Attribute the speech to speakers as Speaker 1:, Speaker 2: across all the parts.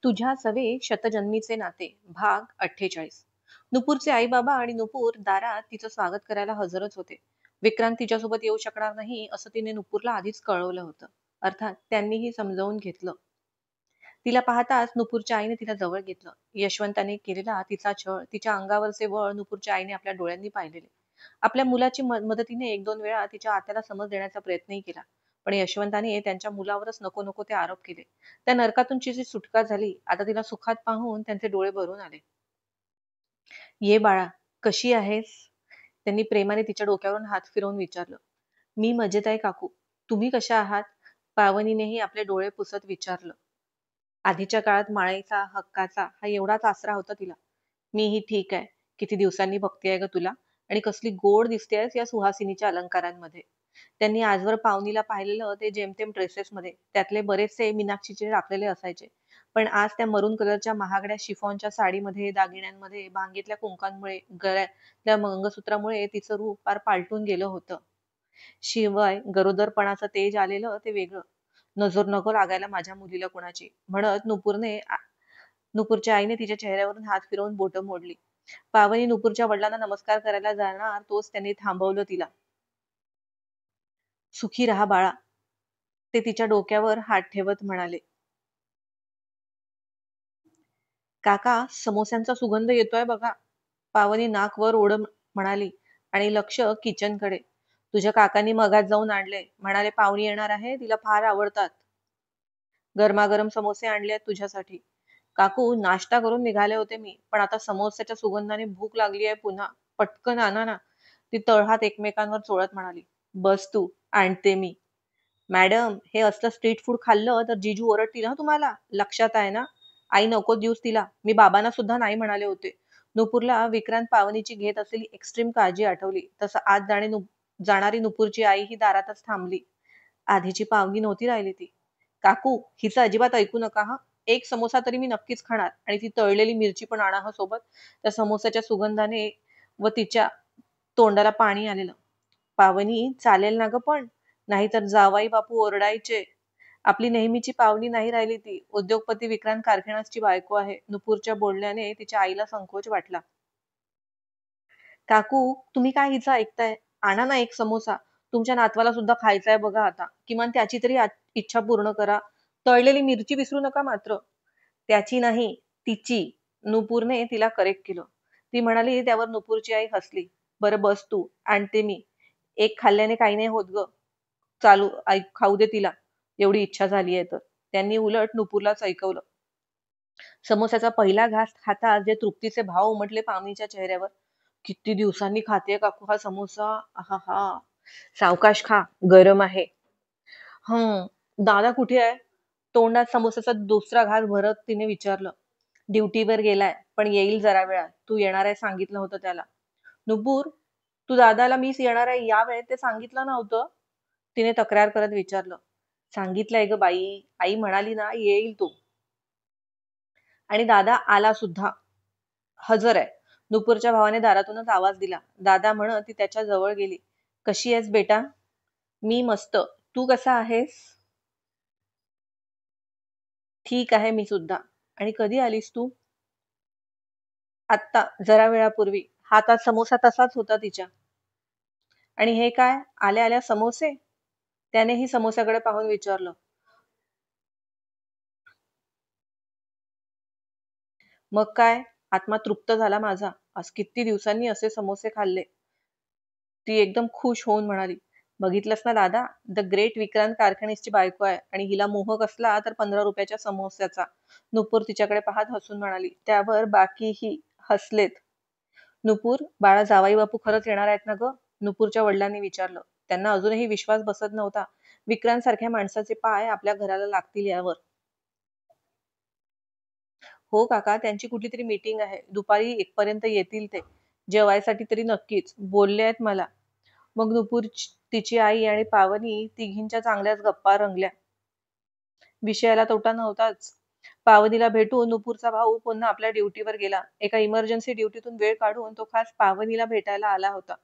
Speaker 1: तुझ्या सवे शतजन्मीचे नाते भाग 48. नुपूरचे आई बाबा आणि नुपूर दारात तिचं स्वागत करायला हजरच होते. विक्रांत तिच्यासोबत येऊ शकणार नाही असं तिने नुपूरला आधीच कळवलं होतं. अर्थात त्यांनीही समजावून घेतलं. तिला पाहताच नुपूरच्या आईने तिला जवळ घेतलं. यशवंताने केलेला तिचा छळ, तिच्या अंगावरचे बळ नुपूरच्या आईने आपल्या डोळ्यांनी पाहिलेले. आपल्या मुलाची मदतीने एक दोन वेळा तिच्या आत्याला समज देण्याचा प्रयत्नही केला. पण यशवंताने त्यांच्या मुलावरच नको नको ते आरोप केले. त्या नरकातून तिची सुटका झाली. आता तिला सुखात पाहून त्यांचे डोळे भरून आले. ये बाळा, कशी आहेस? त्यांनी प्रेमाने तिच्या डोक्यावरून हात फिरवून विचारलं. मी मजेत आहे काकू, तुम्ही कशा आहात? पावनीनेही आपले डोळे पुसत विचारलं. आधीच्या काळात माळेचा हक्काचा हा एवढाच आसरा होता तिला. मीही ठीक आहे. किती दिवसांनी बघतेय ग तुला, आणि कसली गोड दिसतेस या सुहासिनीच्या अलंकारांमध्ये. त्यांनी आजवर पावनीला पाहिलेलं ते जेमतेम ड्रेसेसमध्ये, त्यातले बरेचसे मीनाक्षीचे राखलेले असायचे. पण आज त्या मरून कलरच्या महागड्या शिफॉनच्या साडीमध्ये, दागिन्यांमध्ये, भांगेतल्या कुंकांमुळे, गळ्यातल्या मंगळसूत्रामुळे तिचं रूप फार पालटून गेलं होतं. शिवाय गरोदरपणाचं तेज आलेलं ते वेगळं. नजर नको लागायला माझ्या मुलीला कुणाची, म्हणत नुपूरच्या आईने तिच्या चेहऱ्यावरून हात फिरवून बोटं मोडली. पावनी नुपूरच्या वडिलांना नमस्कार करायला जाणार तोच त्यांनी थांबवलं तिला. सुखी राहा बाळा, ते तिच्या डोक्यावर हात ठेवत म्हणाले. काका, समोस्यांचा सुगंध येतोय बघा. पावनी नाक वर ओढ म्हणाली आणि लक्ष किचनकडे. तुझ्या काकांनी मगात जाऊन आणले, म्हणाले पाहुणी येणार आहे, तिला फार आवडतात. गरमागरम समोसे आणले तुझ्यासाठी. काकू, नाश्ता करून निघाले होते मी, पण आता समोस्याच्या सुगंधाने भूक लागली आहे पुन्हा. पटकन आणा ना. ती तळहात एकमेकांवर चोळत म्हणाली. बस तू, आणते मी. मॅडम, हे असलं स्ट्रीट फूड खाल्लं तर जीजू ओरडतील ना तुम्हाला, लक्षात आहे ना? आई नको देऊस तिला, मी बाबांना सुद्धा नाही म्हणाले होते. नुपूरला विक्रांत पावनीची घेत असलेली एक्स्ट्रीम काळजी आठवली. तसं आज जाणारी नुपूरची आई ही दारातच थांबली. आधीची पावनी नव्हती राहिली ती. काकू, हिचं अजिबात ऐकू नका हा. एक समोसा तरी मी नक्कीच खाणार, आणि ती तळलेली मिरची पण आणा हा सोबत. त्या समोसाच्या सुगंधाने व तिच्या तोंडाला पाणी आलेलं. पावनी, चालेल ना ग पण, नाहीतर जावाई बापू ओरडायचे. आपली नेहमीची पावनी नाही राहिली ती. उद्योगपती विक्रांत कारखानाची बायको आहे. नुपूरच्या बोलण्याने तिच्या आईला संकोच वाटला. काकू, तुम्ही काय हिचं ऐकताय? आणा ना एक समोसा. तुमच्या नातवाला सुद्धा खायचा आहे बघा आता. किमान त्याची तरी इच्छा पूर्ण करा. तळलेली मिरची विसरू नका मात्र. त्याची नाही, तिची. नुपूरने तिला करेक्ट केलं. ती म्हणाली. त्यावर नुपूरची आई हसली. बरं बस तू, आणते मी. एक खाल्ल्याने काही नाही होत ग. चालू खाऊ दे तिला, एवढी इच्छा झाली आहे तर. त्यांनी उलट नुपूरलाच ऐकवलं. समोस्याचा पहिला घास खाताच जे तृप्तीचे भाव उमटले पावनीच्या चेहऱ्यावर. किती दिवसांनी खाते काकू हा समोसा. आहा, सावकाश खा, गरम आहे. दादा कुठे आहे? तोंडात समोसाचा दुसरा घास भरत तिने विचारलं. ड्युटीवर गेलाय, पण येईल जरा वेळात. तू येणार आहे सांगितलं होतं त्याला. नुपूर, तू दादाला मीच येणार आहे या वेळेत ते सांगितलं नव्हतं? तिने तक्रार करत विचारलं. सांगितलंय ग बाई, आई म्हणाली ना येईल तो. आणि दादा आला सुद्धा, हजर आहे. नुपूरच्या भावाने दारातूनच आवाज दिला. दादा म्हणत ती त्याच्या जवळ गेली. कशी आहेस बेटा? मी मस्त, तू कसा आहेस? ठीक आहे मी सुद्धा. आणि कधी आलीस तू? आत्ता, जरा वेळापूर्वी. हातात समोसा तसाच होता तिच्या. आणि हे काय, आल्या आल्या समोसे? त्यानेही समोस्याकडे पाहून विचारलं. मग काय, आत्मा तृप्त झाला माझा. आज किती दिवसांनी असे समोसे खाल्ले. ती एकदम खुश होऊन म्हणाली. बघितलंस ना दादा, द ग्रेट विक्रांत कारखानीसची बायको आहे, आणि हिला मोह कसला तर 15 रुपयाच्या समोस्याचा. नुपूर तिच्याकडे पाहत हसून म्हणाली. त्यावर बाकीही हसलेत. नुपूर, बाळा, जावाई बापू खरंच येणार आहेत ना ग? नुपूरच्या वडिलांनी विचारलं. त्यांना अजूनही विश्वास बसत नव्हता. विक्रांत सारख्या माणसाचे पाय आपल्या घराला लागतील यावर. हो काका, त्यांची कुठली तरी मीटिंग आहे. दुपारी 1 पर्यंत येतील ते. जेवायसाठी तरी नक्कीच बोलले आहेत मला. मग नुपूर, तिची आई आणि पावनी तिघींच्या चांगल्याच गप्पा रंगल्या. विषयाला तोटा नव्हताच. पावनीला भेटून नुपूरचा भाऊ पुन्हा आपल्या ड्युटीवर गेला. एका इमर्जन्सी ड्युटीतून वेळ काढून तो खास पावनीला भेटायला आला होता.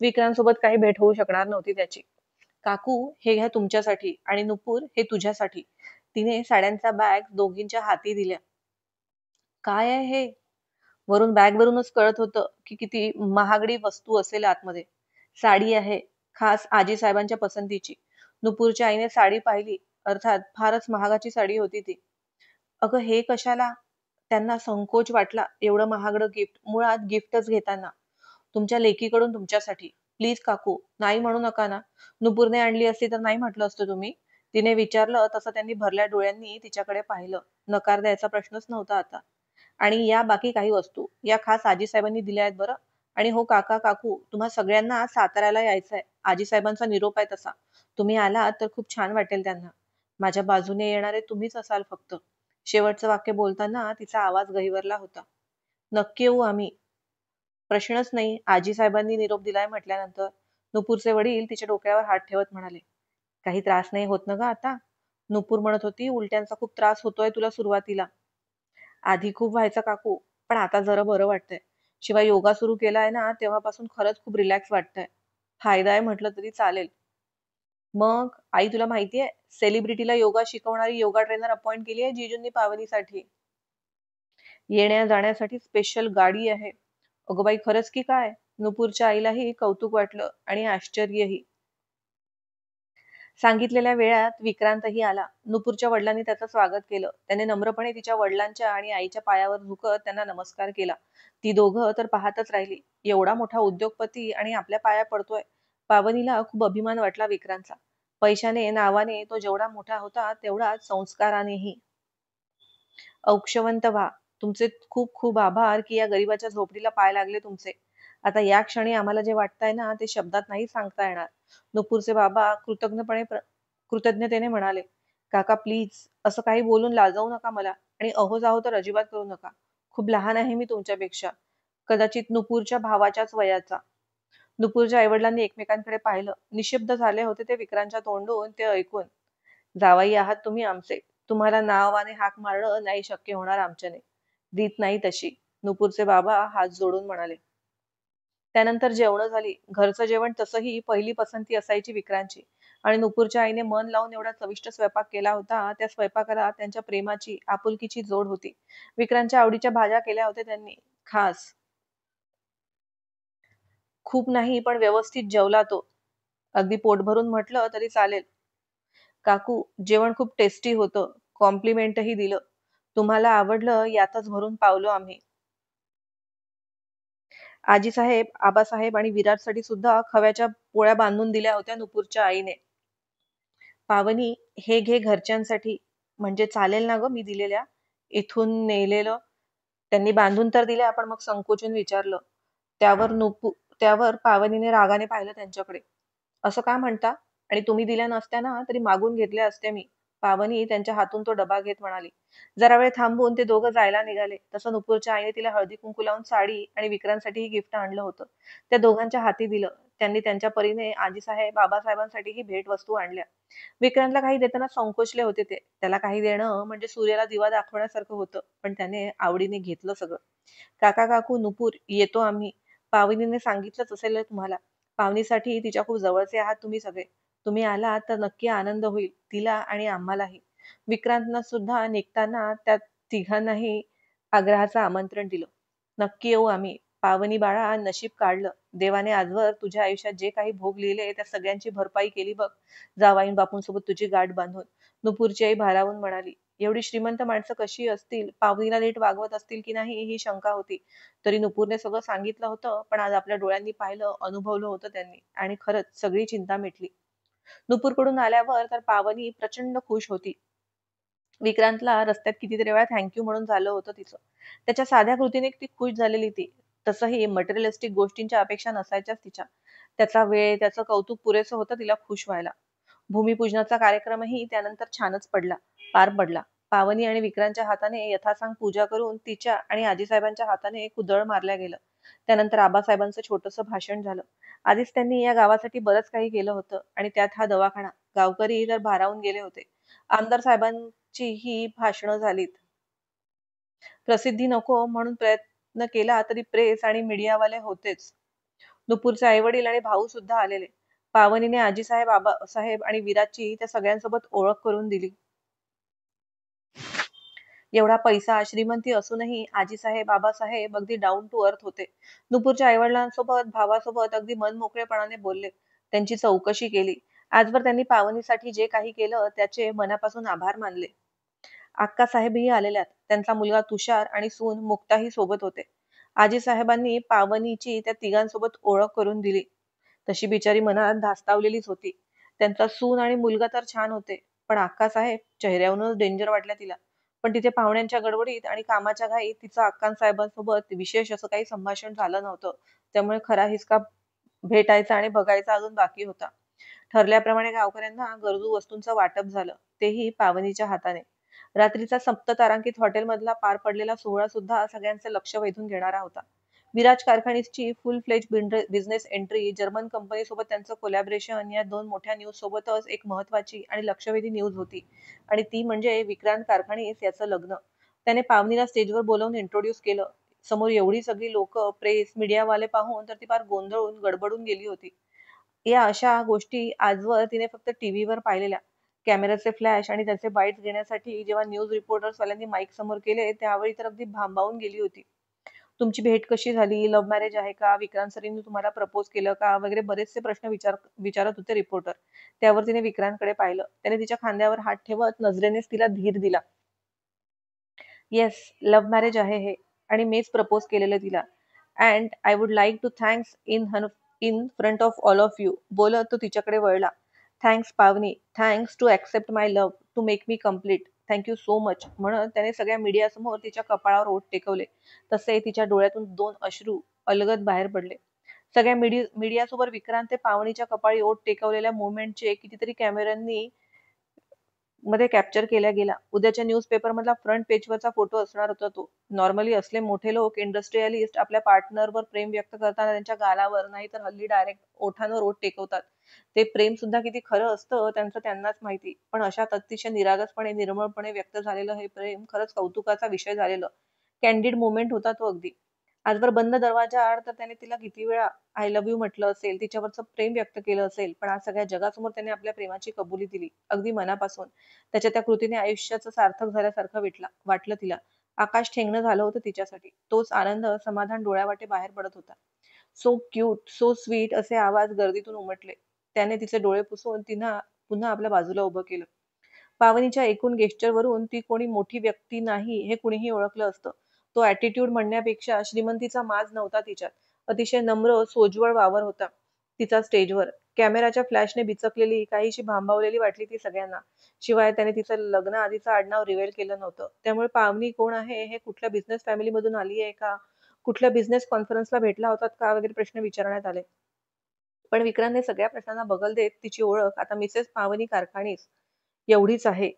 Speaker 1: विक्रांत सोबत काही भेट होऊ शकणार नव्हती त्याची. काकू, हे घ्या तुमच्यासाठी, आणि नुपूर, हे तुझ्यासाठी. तिने साड्यांचा बॅग दोघींच्या हाती दिल्या. काय आहे हे? वरून बॅगवरूनच कळत होतं की किती महागडी वस्तू असेल आतमध्ये. साडी आहे, खास आजीसाहेबांच्या पसंतीची. नुपूरच्या आईने साडी पाहिली, अर्थात फारच महागाची साडी होती ती. अगं हे कशाला? त्यांना संकोच वाटला एवढं महागडं गिफ्ट, मुळात गिफ्टच घेताना. तुमच्या लेकीकडून तुमच्यासाठी. प्लीज काकू, नाही म्हणू नका ना. नुपूरने आणली असती तर नाही म्हटलं असतं तुम्ही? तिने विचारलं तसं त्यांनी भरल्या डोळ्यांनी तिच्याकडे पाहिलं. नकार द्यायचा प्रश्नच नव्हता आता. आणि या बाकी काही वस्तू या खास आजीसाहेबांनी दिल्या आहेत बरं. आणि हो काका काकू, तुम्हा सगळ्यांना साताऱ्याला यायचंय. आजीसाहेबांचा निरोप आहे तसा. तुम्ही आलात तर खूप छान वाटेल त्यांना. माझ्या बाजूने येणारे तुम्हीच असाल फक्त. शेवटचं वाक्य बोलताना तिचा आवाज गहिवरला होता. नक्की येऊ आम्ही. प्रश्नच नाही. आजीसाहेबांनी निरोप दिलाय म्हटल्यानंतर नुपूरचे वडील तिच्या डोक्यावर हात ठेवत म्हणाले, काही त्रास नाही होत ना ग आता? नुपूर म्हणत होती, उलट्यांचा खूप त्रास होतोय तुला सुरुवातीला. आधी खूप व्हायचा काकू, पण आता जरा बरं वाटतंय. शिवाय योगा सुरू केलाय ना तेव्हापासून खरंच खूप रिलॅक्स वाटतंय. फायदा आहे म्हटलं तरी चालेल. मग आई तुला माहितीये, सेलिब्रिटीला योगा शिकवणारी योगा ट्रेनर अपॉइंट केली आहे जीजूंनी पावनीसाठी. येण्या जाण्यासाठी स्पेशल गाडी आहे. अगं बाई खरंच की काय? नुपूरच्या आईलाही कौतुक वाटलं आणि आश्चर्यही. सांगितलेल्या वेळात विक्रांतही आला. नुपूरच्या वडिलांनी त्याचं स्वागत केलं. त्याने नम्रपणे तिच्या वडिलांच्या आणि आईच्या पायावर झुकत त्यांना नमस्कार केला. ती दोघं तर पाहतच राहिली. एवढा मोठा उद्योगपती आणि आपल्या पाया पडतोय. पावनीला खूप अभिमान वाटला विक्रांतचा. पैशाने, नावाने तो जेवढा मोठा होता तेवढाच संस्कारानेही. औक्षवंत व्हा. तुमचे खूप खूप आभार की या गरिबाच्या झोपडीला पाय लागले तुमचे. आता या क्षणी आम्हाला जे वाटतंय ना ते शब्दात नाही सांगता येणार. नुपूरचे बाबा कृतज्ञतेने म्हणाले, काका प्लीज असं काही बोलून लाजवू नका मला. आणि अहो जाहो तर अजिबात करू नका. खूप लहान आहे मी तुमच्यापेक्षा. कदाचित नुपूरच्या भावाच्याच वयाचा. नुपूरच्या आईवडिलांनी एकमेकांकडे पाहिलं. निशब्द झाले होते ते विक्रांतच्या तोंडून ते ऐकून. जावई आहात तुम्ही आमचे. तुम्हाला नावाने हाक मारणं नाही शक्य होणार आमच्याने. रीत नाही तशी. नुपूरचे बाबा हात जोडून म्हणाले. त्यानंतर जेवणं झाली. घरचं जेवण तसंही पहिली पसंती असायची विक्रांतची. आणि नुपूरच्या आईने मन लावून एवढा चविष्ट स्वयंपाक केला होता. त्या स्वयंपाकाला त्यांच्या प्रेमाची, आपुलकीची जोड होती. विक्रांतच्या आवडीच्या भाज्या केल्या होत्या त्यांनी. खास. खूप नाही पण व्यवस्थित जेवला तो. अगदी पोट भरून म्हटलं तरी चालेल. काकू, जेवण खूप टेस्टी होतं. कॉम्प्लिमेंटही दिलं. तुम्हाला आवडलं यातच भरून पावलो आम्ही. आजीसाहेब, आबासाहेब आणि विराटसाठी सुद्धा खव्याच्या पोळ्या बांधून दिल्या होत्या नुपूरच्या आईने. पावनी, हे घे घरच्यांसाठी. म्हणजे चालेल ना ग मी दिलेल्या? इथून नेलेलं. त्यांनी बांधून तर दिल्या पण मग संकोचून विचारलं. त्यावर पावनीने रागाने पाहिलं त्यांच्याकडे. असं का म्हणता? आणि तुम्ही दिल्या नसत्या ना तरी मागून घेतल्या असत्या मी. पावनी त्यांच्या हातून तो डबा घेत म्हणाली. जरा वेळ थांबून ते दोघं जायला निघाले. तसं नुपूरच्या आईने तिला हळदी कुंकू लावून साडी आणि विक्रांतसाठीही गिफ्ट आणलं होतं. त्या दोघांच्या हाती दिलं. त्यांनी त्यांच्या परीने आजीसाहेब, बाबासाहेबांसाठीही भेटवस्तू आणल्या. विक्रांतला काही देताना संकोचले होते ते. त्याला काही देणं म्हणजे सूर्याला दिवा दाखवण्यासारखं होतं. पण त्याने आवडीने घेतलं सगळं. काका काकू, नुपूर, येतो आम्ही. पावनीने सांगितलंच असेल तुम्हाला. पावनीसाठी तिच्या खूप जवळचे आहात तुम्ही सगळे. तुम्ही आलात तर नक्की आनंद होईल तिला आणि आम्हालाही. विक्रांतनं सुद्धा निघताना त्या तिघांनाही आग्रहाचं आमंत्रण दिलं. नक्की येऊ आम्ही. पावनी बाळा, नशीब काढलं. देवाने आजवर तुझ्या आयुष्यात जे काही भोग लिहिले त्या सगळ्यांची भरपाई केली बघ. जावाईन बापूंसोबत तुझी गाठ बांधून. नुपूरची आई भारावून म्हणाली. एवढी श्रीमंत माणसं कशी असतील, पावनीला नीट वागवत असतील की नाही ही शंका होती. तरी नुपूरने सगळं सांगितलं होतं, पण आज आपल्या डोळ्यांनी पाहिलं, अनुभवलं होतं त्यांनी. आणि खरंच सगळी चिंता मिटली. नुपूरकडून आल्यावर तर पावनी प्रचंड खुश होती. विक्रांतला रस्त्यात कितीतरी वेळा थँक्यू म्हणून झालं होतं तिचं. त्याच्या साध्या कृतीने ती खुश झालेली ती. तसंही मटेरियलिस्टिक गोष्टींच्या अपेक्षा नसायच्याच तिच्या. त्याचा वेळ, त्याचं कौतुक पुरेसं होतं तिला खुश व्हायला. भूमिपूजनाचा कार्यक्रमही त्यानंतर पार पडला. पावनी आणि विक्रांतच्या हाताने यथासांग पूजा करून तिच्या आणि आजीसाहेबांच्या हाताने कुदळ मारल्या गेलं. त्यानंतर आबासाहेबांचं छोटंसं भाषण झालं. आधीच त्यांनी या गावासाठी बरंच काही केलं होतं आणि त्यात हा दवाखाना. गावकरी तर भारावून गेले होते. आमदार साहेबांची ही भाषणं झालीत. प्रसिद्धी नको म्हणून प्रयत्न केला तरी प्रेस आणि मीडियावाले होतेच. नुपूरचे आईवडील आणि भाऊ सुद्धा आलेले. पावनीने आजीसाहेब, आबासाहेब आणि विराटची त्या सगळ्यांसोबत ओळख करून दिली. एवढा पैसा, श्रीमंती असूनही आजीसाहेब, बाबासाहेब अगदी डाऊन टू अर्थ होते. नुपूरच्या आईवडिलांसोबत, भावासोबत अगदी मनमोकळेपणाने बोलले. त्यांची चौकशी केली. आजवर त्यांनी पावनीसाठी जे काही केलं त्याचे मनापासून आभार मानले. अक्कासाहेबही आलेल्यात. त्यांचा मुलगा तुषार आणि सून मुक्ताही सोबत होते. आजीसाहेबांनी पावनीची त्या तिघांसोबत ओळख करून दिली. तशी बिचारी मनात धास्तावलेलीच होती. त्यांचा सून आणि मुलगा तर छान होते, पण अक्कासाहेब चेहऱ्यावरूनच डेंजर वाटल्या तिला. पण तिथे पाहुण्यांच्या गडबडीत आणि कामाच्या घाईत तिचं अक्कासाहेबांसोबत विशेष असं काही संभाषण झालं नव्हतं. त्यामुळे खरा हिसका भेटायचा आणि बघायचा अजून बाकी होता. ठरल्याप्रमाणे गावकऱ्यांना गरजू वस्तूंचं वाटप झालं, तेही पावनीच्या हाताने. रात्रीचा सप्ततारांकित हॉटेलमधला पार पडलेला सोहळा सुद्धा सगळ्यांचं लक्ष वेधून घेणारा होता. विराज कारखानीची फुल फ्लेज बिझनेस एंट्री, जर्मन कंपनीसोबत त्यांचं कोलॅबरेशन या दोन मोठ्या न्यूज सोबतच एक महत्वाची आणि लक्षवेधी न्यूज होती. आणि ती म्हणजे विक्रांत कारखानीस याचं लग्न. त्याने पावनीला स्टेजवर बोलावून इंट्रोड्यूस केलं. समोर एवढी सगळी लोक, प्रेस, मीडियावाले पाहून तर ती फार गोंधळून गडबडून गेली होती. या अशा गोष्टी आजवर तिने फक्त टीव्हीवर पाहिलेल्या. कॅमेऱ्याचे फ्लॅश आणि त्याचे बाईट्स घेण्यासाठी जेव्हा न्यूज रिपोर्टर्स वाल्यांनी माईक समोर केले त्यावेळी तर अगदी भांबावून गेली होती. तुमची भेट कशी झाली? लव्ह मॅरेज आहे का? विक्रांत सरींनी तुम्हाला प्रपोज केलं का? वगैरे बरेचसे प्रश्न विचारत होते रिपोर्टर. त्यावर तिने विक्रांतकडे पाहिलं. त्याने तिच्या खांद्यावर हात ठेवत नजरेनेच तिला धीर दिला. येस, लव्ह मॅरेज आहे हे, आणि मीच प्रपोज केलेलं तिला. And I would like to thanks in front of all of you. बोलत तो तिच्याकडे वळला. Thanks Pavani, thanks to accept my love, to make me complete. Thank you so much म्हणत त्याने सगळ्या मीडियासमोर तिच्या कपाळावर ओठ टेकवले. तसे तिच्या डोळ्यातून दोन अश्रू अलगद बाहेर पडले. सगळ्या मीडियासोबत विक्रांत ते पावनीच्या कपाळी ओठ टेकवलेल्या मोमेंटचे कितीतरी कॅमेऱ्यांनी मध्ये कॅप्चर केला गेला. उद्याच्या न्यूजपेपर मधला फ्रंट पेजवरचा फोटो असणार होता तो. नॉर्मली असले मोठे लोक, इंडस्ट्रियलिस्ट आपल्या पार्टनरवर प्रेम व्यक्त करताना त्यांच्या गालावर नाही तर हल्ली डायरेक्ट ओठांवर ओठ टेकवतात. ते प्रेम सुद्धा किती खरं असतं त्यांचं त्यांनाच माहिती. पण अशात अतिशय निरागसपणे, निर्मळपणे व्यक्त झालेलं हे प्रेम खरंच कौतुकाचा विषय झालेलं. कॅन्डिड मोमेंट होता तो अगदी. आजवर बंद दरवाजा आड तर त्याने तिला किती वेळा आय लव्ह यू म्हटलं असेल, तिच्यावरचं प्रेम व्यक्त केलं असेल, पण आज सगळ्या जगासमोर त्याने आपल्या प्रेमाची कबुली दिली, अगदी मनापासून. त्याच्या त्या कृतीने आयुष्याचं सार्थक झाल्यासारखं वाटलं तिला. आकाश ठेंगणं झालं होतं तिच्यासाठी. तोच आनंद, समाधान डोळ्यावाटे बाहेर पडत होता. सो क्यूट, सो स्वीट असे आवाज गर्दीतून उमटले. त्याने तिचे डोळे पुसून पुन्हा आपल्या बाजूला उभं केलं. पावनीच्या एकूण गेस्चरवरून ती कोणी मोठी व्यक्ती नाही हे कुणीही ओळखलं असतं. तो ॲटिट्यूड म्हणण्यापेक्षा श्रीमंतीचा माज नव्हता तिच्यात. अतिशय नम्र, सोज्वळ वावर होता तिचा स्टेजवर. कॅमेराच्या फ्लॅशने बिचकलेली, काहीशी भांबावलेली वाटली ती सगळ्यांना. शिवाय त्याने तिचं लग्नाआधीचं आडनाव रिव्हील केलं नव्हतं. त्यामुळे पावनी कोण आहे, हे कुठल्या बिझनेस फॅमिलीमधून आली आहे का, कुठल्या बिझनेस कॉन्फरन्सला भेटला होतात का वगैरे प्रश्न विचारण्यात आले. पण विक्रांतने सगळ्या प्रश्नांना बगल देत तिची ओळख आता मिसेस पावनी कारखानीस एवढीच आहे.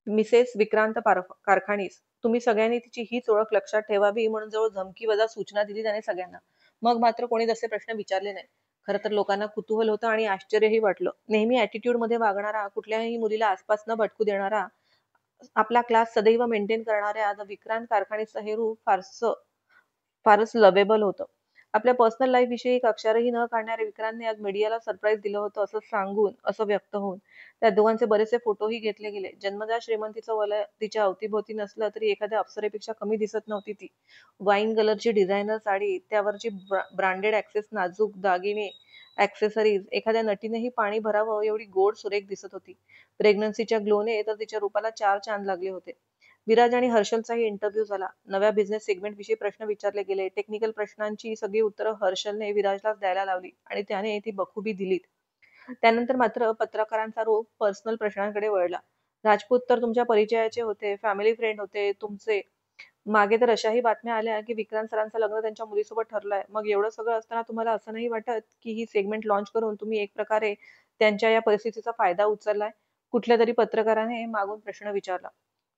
Speaker 1: मिसेस विक्रांत कारखानीस. तुम्ही सगळ्यांनी तिची हीच ओळख लक्षात ठेवावी म्हणून जवळ धमकी वजा सूचना दिली त्याने सगळ्यांना. मग मात्र कोणी तसे प्रश्न विचारले नाही. खरं तर लोकांना कुतूहल होतं आणि आश्चर्यही वाटलं. नेहमी ॲटिट्यूड मध्ये वागणारा, कुठल्याही मुलीला आसपास न भटकू देणारा, आपला क्लास सदैव मेंटेन करणाऱ्या विक्रांत कारखानीचं हे रूप फारच लवेबल होतं. आपल्या पर्सनल लाईफ विषयी एक अक्षरही न काढणाऱ्या विक्रांतने आज मीडियाला सरप्राईज दिलं होतं असं सांगून, असं व्यक्त होऊन. त्या दोघांचे बरेचसे फोटोही घेतले गेले. जन्मजात श्रीमंतीचं वलय तिच्या अवतीभोवती नसलं तरी एखाद्या अप्सरेपेक्षा कमी दिसत नव्हती ती. वाईन कलरची डिझायनर साडी, त्यावरची ब्रँडेड ॲक्सेस, नाजूक दागिने, ॲक्सेसरीज, एखाद्या नटीनेही पाणी भरावं एवढी गोड सुरेख दिसत होती. प्रेग्नन्सीच्या ग्लोने तर तिच्या रूपाला चार चांद लागले होते. विराज आणि हर्षलचाही इंटरव्ह्यू झाला. नव्या बिझनेस सेगमेंट विषयी प्रश्न विचारले गेले. टेक्निकल प्रश्नांची सगळी उत्तरं हर्षलने विराजलाच द्यायला लावली आणि त्याने ती बखूबी दिलीत. त्यानंतर मात्र पत्रकारांचा रोख पर्सनल प्रश्नांकडे वळला. राजपूत तर तुमच्या परिचयाचे होते, फॅमिली फ्रेंड होते तुमचे. मागे तर अशाही बातम्या आल्या की विक्रांत सरांचं लग्न त्यांच्या मुलीसोबत ठरलंय. मग एवढं सगळं असताना तुम्हाला असं नाही वाटत की ही सेगमेंट लॉन्च करून तुम्ही एक प्रकारे त्यांच्या या परिस्थितीचा फायदा उचललाय? कुठल्या तरी पत्रकाराने मागून प्रश्न विचारला.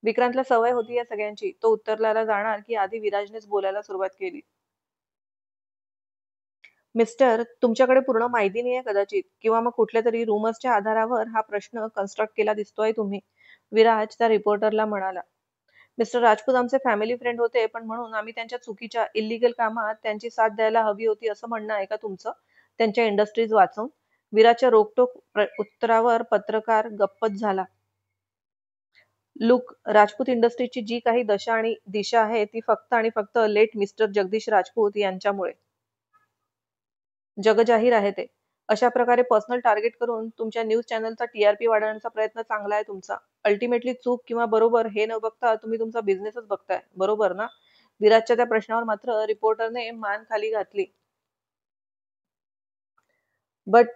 Speaker 1: विक्रांतला सवय होती या सगळ्यांची. तो उत्तराला जाणार की आधी विराजनेच बोलायला सुरुवात केली. मिस्टर, तुमच्याकडे पूर्ण माहिती नाहीये कदाचित, किंवा मग कुठल्या तरी रुमर्सच्या आधारावर हा प्रश्न कन्स्ट्रक्ट केला दिसतोय तुम्ही. विराज त्या रिपोर्टरला म्हणाला. मिस्टर राजपूत आमचे फॅमिली फ्रेंड होते, पण म्हणून आम्ही त्यांच्या चुकीच्या इल्लीगल कामात त्यांची साथ द्यायला हवी होती असं म्हणणं आहे का तुमचं? त्यांच्या इंडस्ट्रीज वाचवून? विराजच्या रोखठोक उत्तरावर पत्रकार गप्पच झाला. लुक, राजपूत इंडस्ट्रीची जी काही दशा आणि दिशा आहे ती फक्त आणि फक्त लेट मिस्टर जगदीश राजपूत यांच्यामुळे जगजाहीर आहे ते. अशा प्रकारे पर्सनल टार्गेट करून तुमच्या न्यूज चॅनलचा टीआरपी वाढवण्याचा प्रयत्न चांगला आहे तुमचा. अल्टिमेटली चूक किंवा बरोबर हे न बघता तुम्ही तुमचा बिझनेसच बघताय. बरोबर ना? विराजच्या त्या प्रश्नावर मात्र रिपोर्टरने मान खाली घातली. But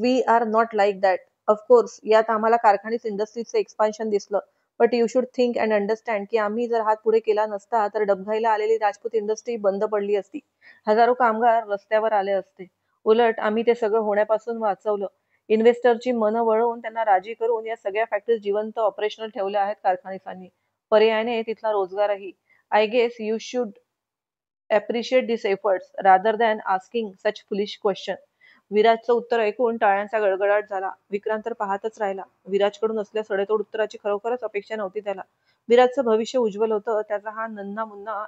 Speaker 1: we are not like that. Of course यात आम्हाला कारखानीज इंडस्ट्रीजचं एक्सपान्शन दिसलं. But you should think and understand की आम्ही जर हात पुढे केला नसता तर डबघाईला आलेली राजपूत इंडस्ट्री बंद पडली असती. हजारो कामगार रस्त्यावर आले असते. उलट आम्ही ते सगळं होण्यापासून वाचवलं. इन्व्हेस्टरची मनं वळवून त्यांना राजी करून या सगळ्या फॅक्टरीज जिवंत ऑपरेशनल ठेवल्या आहेत कारखानिसांनी. पर्यायाने तिथला रोजगारही. I guess you should appreciate these efforts rather than asking such foolish question. विराजचं उत्तर ऐकून टाळ्यांचा गडगडाट झाला. विक्रांत तर पाहतच राहिला. विराजकडून असल्या सडेतोड उत्तराची खरोखरच अपेक्षा नव्हती त्याला. विराजचं भविष्य उज्ज्वल होतं. त्याचा हा नन्हा मुन्ना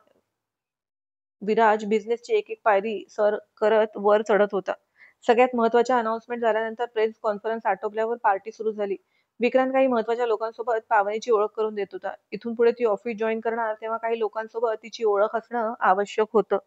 Speaker 1: विराज बिझनेसची एक एक पायरी सर करत वर चढत होता. सगळ्यात महत्वाच्या अनाउन्समेंट झाल्यानंतर प्रेस कॉन्फरन्स आटोपल्यावर पार्टी सुरू झाली. विक्रांत काही महत्वाच्या लोकांसोबत पावनीची ओळख करून देत होता. इथून पुढे ती ऑफिस जॉईन करणार तेव्हा काही लोकांसोबत तिची ओळख असणं आवश्यक होतं.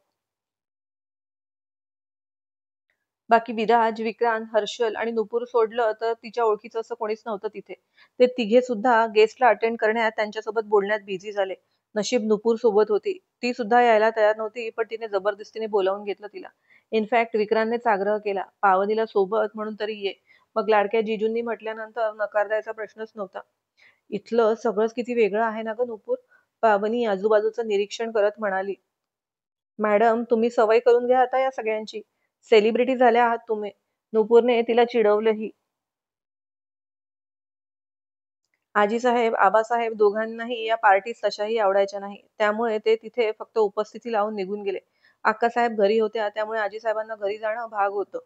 Speaker 1: बाकी विराज, विक्रांत, हर्षल आणि नुपूर सोडलं तर तिच्या ओळखीचं असं कोणीच नव्हतं तिथे. ते तिघे सुद्धा गेस्टला अटेंड करण्यात त्यांच्यासोबत बोलण्यात बिझी झाले. नशीब नुपूर सोबत होती. ती सुद्धा यायला तयार नव्हती पण तिने जबरदस्तीने बोलावून घेतलं तिला. इनफॅक्ट विक्रांतनेच आग्रह केला, पावनीला सोबत म्हणून तरी ये. मग लाडक्या जिजूंनी म्हटल्यानंतर नकार द्यायचा प्रश्नच नव्हता. इथलं सगळंच किती वेगळं आहे ना गं नुपूर. पावनी आजूबाजूचं निरीक्षण करत म्हणाली. मॅडम तुम्ही सवय करून घ्या आता या सगळ्यांची. सेलिब्रिटी झाल्या आहात तुम्ही. नुपूरने तिला चिडवलंही. आजीसाहेब, आबासाहेब दोघांनाही या पार्टीत तशाही आवडायच्या नाही. त्यामुळे ते तिथे फक्त उपस्थिती लावून निघून गेले. अक्कासाहेब घरी होत्या त्यामुळे आजीसाहेबांना घरी जाणं भाग होतं.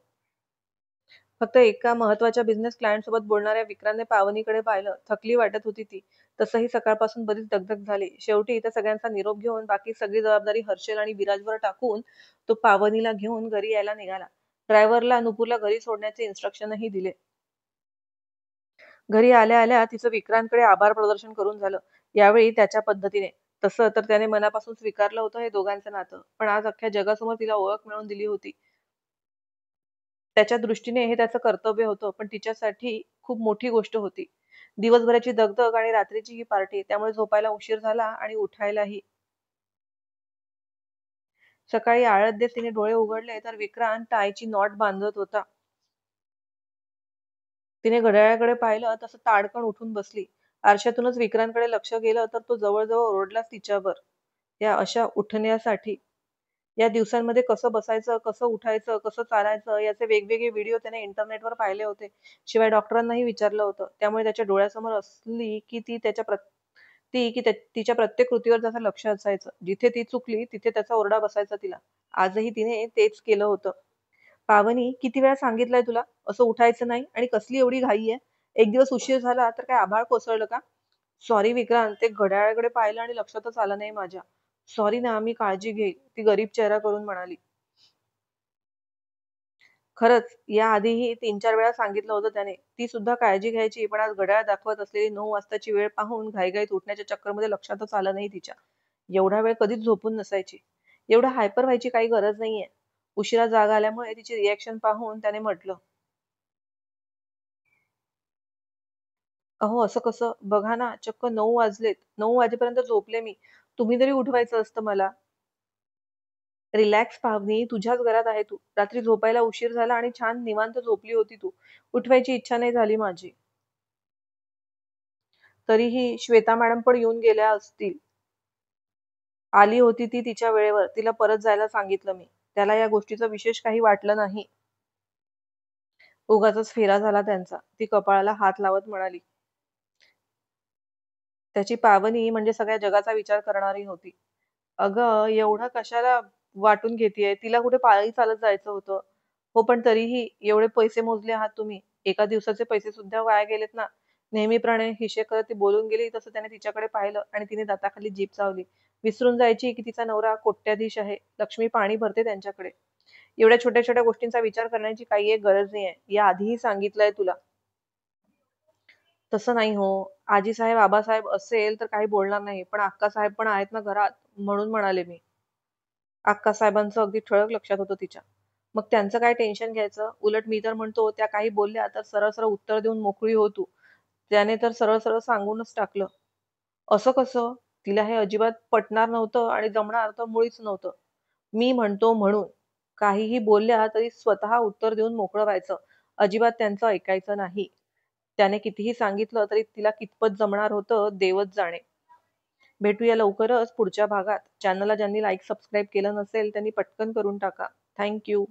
Speaker 1: फक्त एका महत्वाच्या बिझनेस क्लायंट सोबत बोलणाऱ्या विक्रांतने पावनीकडे पाहिलं. थकली वाटत होती ती. तसंही सकाळपासून बरीच दगदग झाली. शेवटी त्या सगळ्यांचा निरोप घेऊन बाकी सगळी जबाबदारी हर्षल आणि विराजवर टाकून तो पावनीला घेऊन घरी यायला निघाला. ड्रायव्हरला नुपूरला घरी सोडण्याचे इन्स्ट्रक्शनही दिले. घरी आल्या आल्या तिचं विक्रांतकडे आभार प्रदर्शन करून झालं. यावेळी त्याच्या पद्धतीने. तसं तर त्याने मनापासून स्वीकारलं होतं हे दोघांचं नातं. पण आज अख्ख्या जगासमोर तिला ओळख मिळवून दिली होती. त्याच्या दृष्टीने हे त्याचं कर्तव्य होतं. पण तिच्यासाठी खूप मोठी गोष्ट होती. दिवसभराची दगदग आणि रात्रीची ही पार्टी. त्यामुळे झोपायला उशीर झाला आणि उठायलाही. सकाळी आळत देत तिने डोळे उघडले तर विक्रांत टायची नॉट बांधत होता. तिने घड्याळाकडे पाहिलं तसं ताडकन उठून बसली. आरशातूनच विक्रांतकडे लक्ष गेलं तर तो जवळजवळ ओरडलाच तिच्यावर. या अशा उठण्यासाठी. या दिवसांमध्ये कसं बसायचं, कसं उठायचं, कसं चालायचं याचे वेगवेगळे व्हिडिओ त्याने इंटरनेटवर पाहिले होते. शिवाय डॉक्टरांनाही विचारलं होतं. त्यामुळे त्याच्या डोळ्यासमोर असली की तिच्या प्रत्येक कृतीवर त्याचं लक्ष असायचं. जिथे ती चुकली तिथे त्याचा ओरडा बसायचा तिला. आजही तिने तेच केलं होतं. पावनी, किती वेळा सांगितलंय तुला असं उठायचं नाही आणि कसली एवढी घाई आहे? एक दिवस उशीर झाला तर काय आभाळ कोसळलं का? सॉरी विक्रांत, ते घड्याळाकडे पाहिलं आणि लक्षातच आलं नाही माझ्या. सॉरी ना, मी काळजी घेईल, ती गरीब चेहरा करून म्हणाली. खरंच याआधीही 3-4 वेळा सांगितलं होतं त्याने. ती सुद्धा काळजी घ्यायची पण आज घड्याळ दाखवत असलेली 9 वाजताची वेळ पाहून घाईघाईत उठण्याच्या चक्करमध्ये लक्षातच आलं नाही तिच्या. एवढा वेळ कधीच झोपून नसायची. एवढं हायपर व्हायची काही गरज नाहीये. उशिरा जाग आल्यामुळे तिची रिॲक्शन पाहून त्याने म्हटलं. अहो असं कसं? बघा ना, चक्क 9 वाजलेत. 9 वाजेपर्यंत झोपले मी. तुम्ही तरी उठवायचं असतं मला. रिलॅक्स पावनी, तुझ्याच घरात आहे तू. रात्री झोपायला उशीर झाला आणि छान निवांत झोपली होती तू. उठवायची इच्छा नाही झाली माझी. तरीही श्वेता मॅडम पण येऊन गेल्या असतील. आली होती ती तिच्या वेळेवर. तिला परत जायला सांगितलं मी. त्याला या गोष्टीचं विशेष काही वाटलं नाही. उगाचच फेरा झाला त्यांचा. ती कपाळाला हात लावत म्हणाली. त्याची पावनी म्हणजे सगळ्या जगाचा विचार करणारी होती. अगं एवढं कशाला वाटून घेतीये? तिला कुठे पायी चालत जायचं होतं. हो पण तरीही एवढे पैसे मोजले आहात तुम्ही. एका दिवसाचे पैसे सुद्धा वाया गेलेत ना. नेहमीप्रमाणे हिशेब करत ती बोलून गेली तसं त्याने तिच्याकडे पाहिलं आणि तिने दाताखाली जीभ चावली. विसरून जायची की तिचा नवरा कोट्याधीश आहे. लक्ष्मी पाणी भरते त्यांच्याकडे. एवढ्या छोट्या छोट्या गोष्टींचा विचार करण्याची काही एक गरज नाहीये. या आधीही सांगितलंय तुला. तसं नाही हो. आजीसाहेब, आबासाहेब असेल तर काही बोलणार नाही. पण अक्कासाहेब पण आहेत ना घरात, म्हणून म्हणाले मी. अक्कासाहेबांचं अगदी ठळक लक्षात होतं तिच्या. मग त्यांचं काय टेन्शन घ्यायचं? उलट मी तर म्हणतो त्या काही बोलल्या तर सरळ-सरळ उत्तर देऊन मोकळी हो तू. त्याने तर सरळ-सरळ सांगूनच टाकलं. असं कसं? तिला हे अजिबात पटणार नव्हतं आणि जमणार तर मुळीच नव्हतं. मी म्हणतो म्हणून. काहीही बोलल्या तरी स्वतः उत्तर देऊन मोकळं व्हायचं. अजिबात त्यांचं ऐकायचं नाही. त्याने कितीही सांगितलं तरी तिला कितपत जमणार होतं देवच जाणे. भेटूया लवकरच पुढच्या भागात. चॅनलला ज्यांनी लाईक सबस्क्राईब केलं नसेल त्यांनी पटकन करून टाका. Thank you.